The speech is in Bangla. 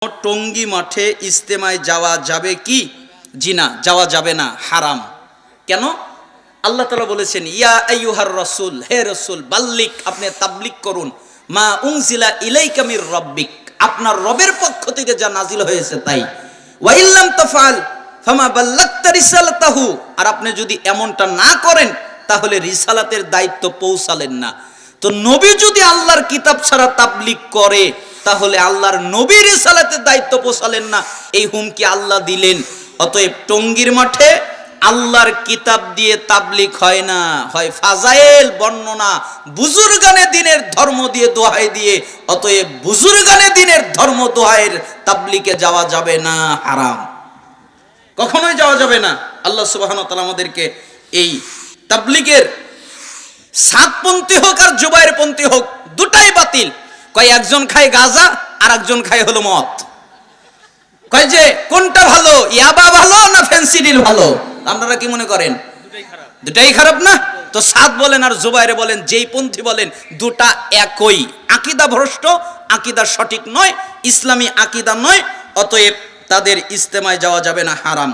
টঙ্গী মাঠে ইজতেমায় যাওয়া যাবে কি? জি না, যাওয়া যাবে না, হারাম। কেন? আল্লাহ তাআলা বলেছেন, ইয়া আইয়ুহার রাসূল, হে রাসূল, বাল্লিক, আপনি তাবলীগ করুন, মা উনজিলা ইলাইকা মির রাব্বিক, আপনার রবের পক্ষ থেকে যা নাজিল হয়েছে তাই। ওয়া ইল্লাম তাফআল ফামা বাল্লাগতা রিসালাতাহু, আর আপনি যদি এমনটা না করেন তাহলে রিসালাতের দায়িত্ব পৌঁছালেন না। তো নবী যদি আল্লাহর কিতাব ছাড়া তাবলীগ করে তাহলে আল্লাহর নবীর রিসালাতের দায়িত্ব পৌঁছালেন না, এই হুমকি আল্লাহ দিলেন। অতএব টঙ্গীর মাঠে আল্লাহর কিতাব দিয়ে তাবলীগ হয় না, হয় ফাজাইল বর্ণনা, বুজুর্গানে দিনের ধর্ম দিয়ে দোহাই দিয়ে। অতএব বুজুর্গানে দিনের ধর্ম দোহাইয়ের তাবলীগে যাওয়া যাবে না, হারাম, কখনোই যাওয়া যাবে না। আল্লাহ সুবহানাহু ওয়া তাআলা আমাদেরকে এই তাবলীগের সাতপন্থী হোক আর জুবাইরপন্থী হোক, দুটাই বাতিল। কয় একজন খায় গাঁজা আর একজন খায় হলো মদ। কয় যে কোনটা ভালো, ইয়াবা ভালো না ফেন্সিডিল ভালো? আপনারা কি মনে করেন? দুটাই খারাপ না? তো সাদ বলেন আর জুবাইরে বলেন, যেই পন্থী বলেন, দুটা একই। আকীদা ভ্রষ্ট, আকীদা সঠিক নয়, ইসলামী আকীদা নয়। অতএব তাদের ইজতেমায় যাওয়া যাবে না, হারাম।